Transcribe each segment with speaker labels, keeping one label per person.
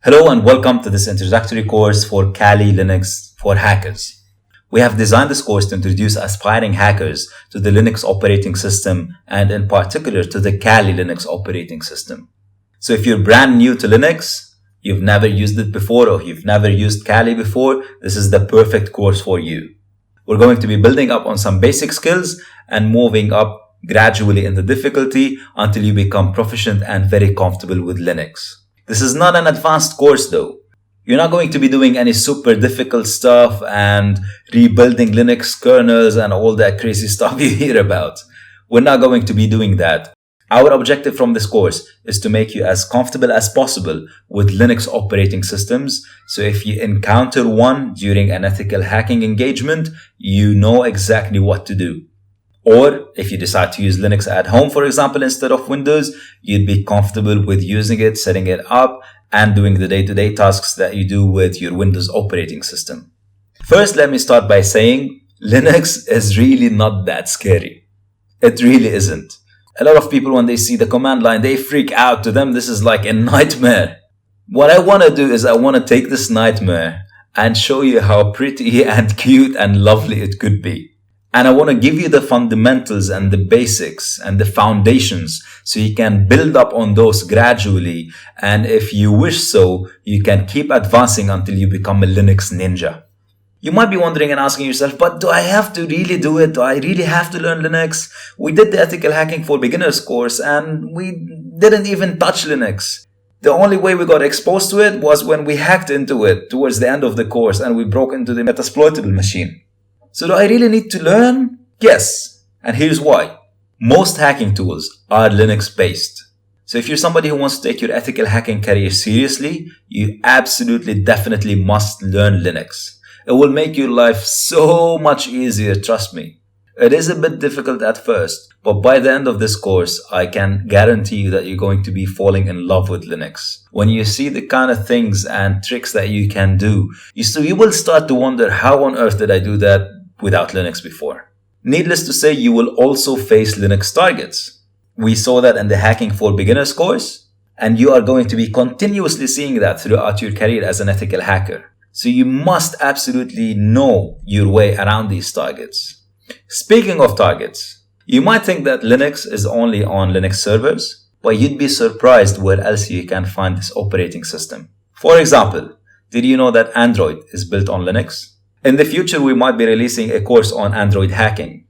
Speaker 1: Hello and welcome to this introductory course for Kali Linux for hackers. We have designed this course to introduce aspiring hackers to the Linux operating system and in particular to the Kali Linux operating system. So if you're brand new to Linux, you've never used it before or you've never used Kali before, this is the perfect course for you. We're going to be building up on some basic skills and moving up gradually in the difficulty until you become proficient and very comfortable with Linux. This is not an advanced course though. You're not going to be doing any super difficult stuff and rebuilding Linux kernels and all that crazy stuff you hear about. We're not going to be doing that. Our objective from this course is to make you as comfortable as possible with Linux operating systems. So if you encounter one during an ethical hacking engagement, you know exactly what to do. Or if you decide to use Linux at home, for example, instead of Windows, you'd be comfortable with using it, setting it up, and doing the day-to-day tasks that you do with your Windows operating system. First, let me start by saying Linux is really not that scary. It really isn't. A lot of people, when they see the command line, they freak out. To them, this is like a nightmare. What I want to do is I want to take this nightmare and show you how pretty and cute and lovely it could be. And I want to give you the fundamentals and the basics and the foundations so you can build up on those gradually. And if you wish so, you can keep advancing until you become a Linux ninja. You might be wondering and asking yourself, but do I have to really do it? Do I really have to learn Linux? We did the Ethical Hacking for Beginners course and we didn't even touch Linux. The only way we got exposed to it was when we hacked into it towards the end of the course and we broke into the Metasploitable machine. So do I really need to learn? Yes. And here's why. Most hacking tools are Linux based. So if you're somebody who wants to take your ethical hacking career seriously, you absolutely definitely must learn Linux. It will make your life so much easier, trust me. It is a bit difficult at first, but by the end of this course, I can guarantee you that you're going to be falling in love with Linux. When you see the kind of things and tricks that you can do, you will start to wonder, how on earth did I do that without Linux before? Needless to say, you will also face Linux targets. We saw that in the Hacking for Beginners course, and you are going to be continuously seeing that throughout your career as an ethical hacker. So you must absolutely know your way around these targets. Speaking of targets, you might think that Linux is only on Linux servers, but you'd be surprised where else you can find this operating system. For example, did you know that Android is built on Linux? In the future, we might be releasing a course on Android hacking.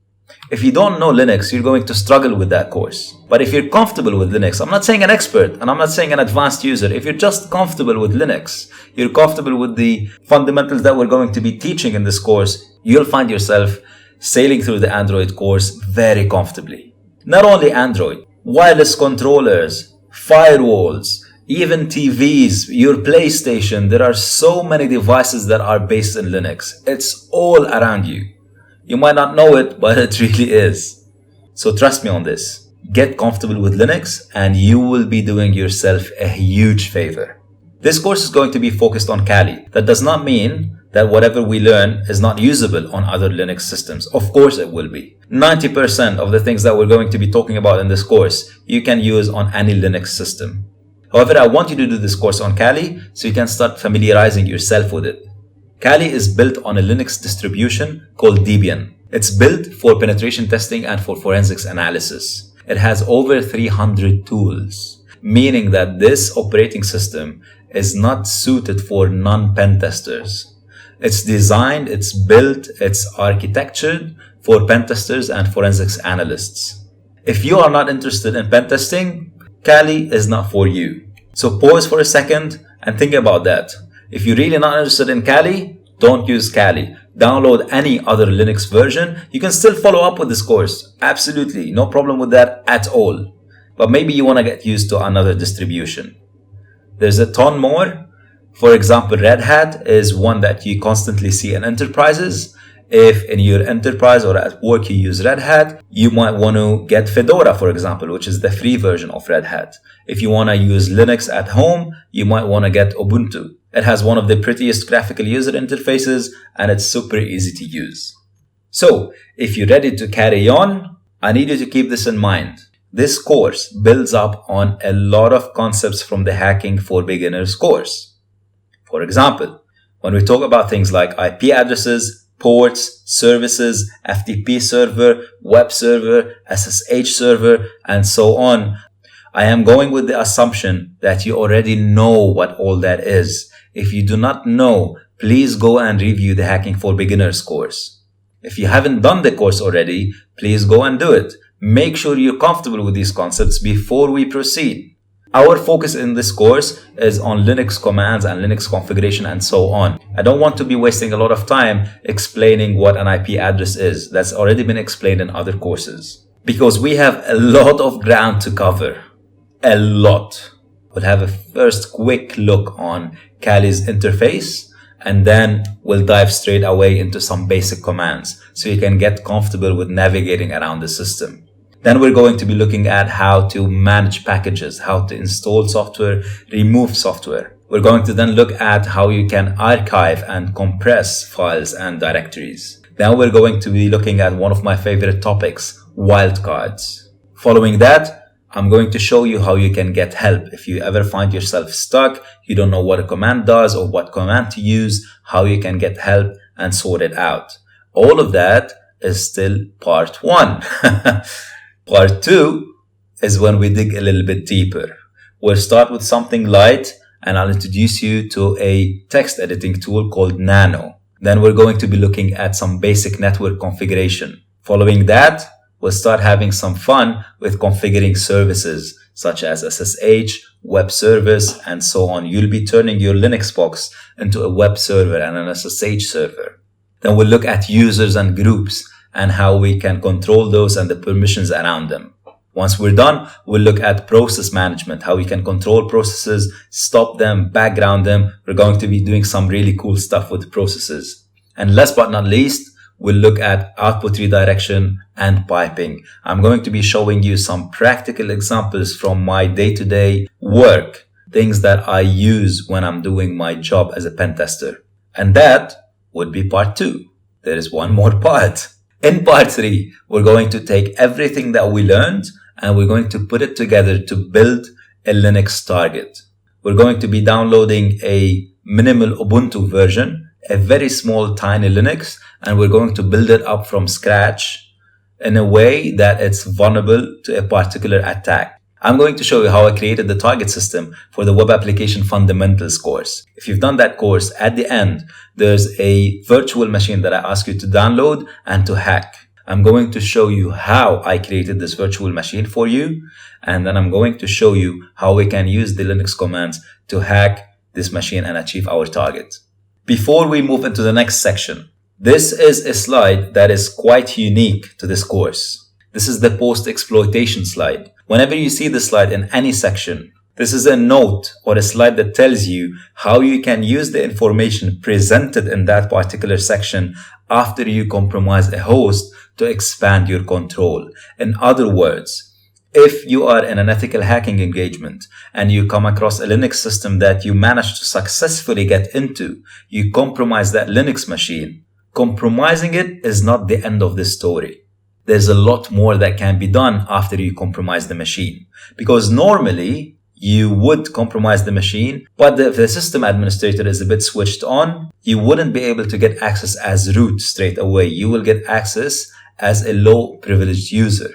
Speaker 1: If you don't know Linux, you're going to struggle with that course. But if you're comfortable with Linux, I'm not saying an expert and I'm not saying an advanced user. If you're just comfortable with Linux, you're comfortable with the fundamentals that we're going to be teaching in this course, you'll find yourself sailing through the Android course very comfortably. Not only Android, wireless controllers, firewalls, even TVs, your PlayStation, there are so many devices that are based in Linux. It's all around you. You might not know it, but it really is. So trust me on this. Get comfortable with Linux and you will be doing yourself a huge favor. This course is going to be focused on Kali. That does not mean that whatever we learn is not usable on other Linux systems. Of course it will be. 90% of the things that we're going to be talking about in this course, you can use on any Linux system. However, I want you to do this course on Kali so you can start familiarizing yourself with it. Kali is built on a Linux distribution called Debian. It's built for penetration testing and for forensics analysis. It has over 300 tools, meaning that this operating system is not suited for non-pen testers. It's designed, it's built, it's architectured for pen testers and forensics analysts. If you are not interested in pen testing, Kali is not for you. So pause for a second and think about that. If you're really not interested in Kali, don't use Kali. Download any other Linux version. You can still follow up with this course. Absolutely, no problem with that at all. But maybe you want to get used to another distribution. There's a ton more. For example, Red Hat is one that you constantly see in enterprises. If in your enterprise or at work you use Red Hat, you might want to get Fedora, for example, which is the free version of Red Hat. If you want to use Linux at home, you might want to get Ubuntu. It has one of the prettiest graphical user interfaces and it's super easy to use. So, if you're ready to carry on, I need you to keep this in mind. This course builds up on a lot of concepts from the Hacking for Beginners course. For example, when we talk about things like IP addresses, ports, services, FTP server, web server, SSH server, and so on, I am going with the assumption that you already know what all that is. If you do not know, please go and review the Hacking for Beginners course. If you haven't done the course already, please go and do it. Make sure you're comfortable with these concepts before we proceed. Our focus in this course is on Linux commands and Linux configuration and so on. I don't want to be wasting a lot of time explaining what an IP address is. That's already been explained in other courses. Because we have a lot of ground to cover. A lot. We'll have a first quick look on Kali's interface, and then we'll dive straight away into some basic commands so you can get comfortable with navigating around the system. Then we're going to be looking at how to manage packages, how to install software, remove software. We're going to then look at how you can archive and compress files and directories. Then we're going to be looking at one of my favorite topics, wildcards. Following that, I'm going to show you how you can get help. If you ever find yourself stuck, you don't know what a command does or what command to use, how you can get help and sort it out. All of that is still part 1. Part 2 is when we dig a little bit deeper. We'll start with something light, and I'll introduce you to a text editing tool called Nano. Then we're going to be looking at some basic network configuration. Following that, we'll start having some fun with configuring services such as SSH, web service, and so on. You'll be turning your Linux box into a web server and an SSH server. Then we'll look at users and groups and how we can control those and the permissions around them. Once we're done, we'll look at process management, how we can control processes, stop them, background them. We're going to be doing some really cool stuff with processes. And last but not least, we'll look at output redirection and piping. I'm going to be showing you some practical examples from my day-to-day work, things that I use when I'm doing my job as a pen tester. And that would be part 2. There is one more part. In part 3, we're going to take everything that we learned and we're going to put it together to build a Linux target. We're going to be downloading a minimal Ubuntu version, a very small tiny Linux, and we're going to build it up from scratch in a way that it's vulnerable to a particular attack. I'm going to show you how I created the target system for the Web Application Fundamentals course. If you've done that course, at the end, there's a virtual machine that I ask you to download and to hack. I'm going to show you how I created this virtual machine for you, and then I'm going to show you how we can use the Linux commands to hack this machine and achieve our target. Before we move into the next section, this is a slide that is quite unique to this course. This is the post-exploitation slide. Whenever you see this slide in any section, this is a note or a slide that tells you how you can use the information presented in that particular section after you compromise a host to expand your control. In other words, if you are in an ethical hacking engagement and you come across a Linux system that you manage to successfully get into, you compromise that Linux machine. Compromising it is not the end of the story. There's a lot more that can be done after you compromise the machine. Because normally, you would compromise the machine, but if the system administrator is a bit switched on, you wouldn't be able to get access as root straight away. You will get access as a low privileged user.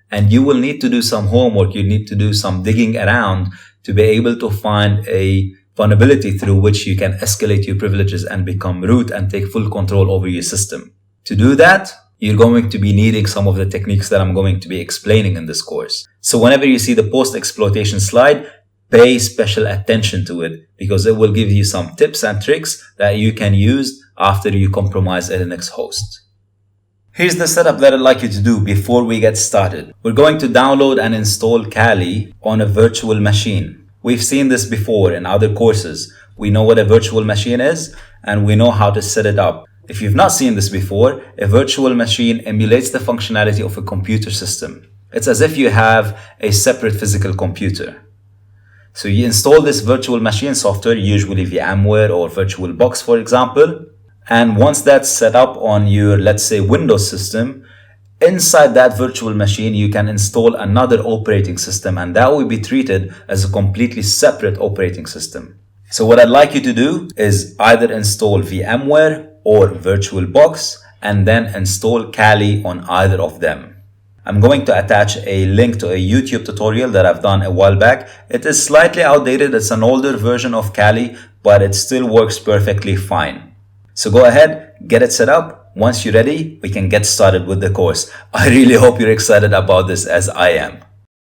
Speaker 1: And you will need to do some homework. You need to do some digging around to be able to find a vulnerability through which you can escalate your privileges and become root and take full control over your system. To do that, you're going to be needing some of the techniques that I'm going to be explaining in this course. So whenever you see the post-exploitation slide, pay special attention to it because it will give you some tips and tricks that you can use after you compromise a Linux host. Here's the setup that I'd like you to do before we get started. We're going to download and install Kali on a virtual machine. We've seen this before in other courses. We know what a virtual machine is and we know how to set it up. If you've not seen this before, a virtual machine emulates the functionality of a computer system. It's as if you have a separate physical computer. So you install this virtual machine software, usually VMware or VirtualBox, for example. And once that's set up on your, let's say, Windows system, inside that virtual machine, you can install another operating system, and that will be treated as a completely separate operating system. So what I'd like you to do is either install VMware or VirtualBox and then install Kali on either of them. I'm going to attach a link to a YouTube tutorial that I've done a while back. It is slightly outdated. It's an older version of Kali, but it still works perfectly fine. So go ahead, get it set up. Once you're ready, we can get started with the course. I really hope you're excited about this as I am.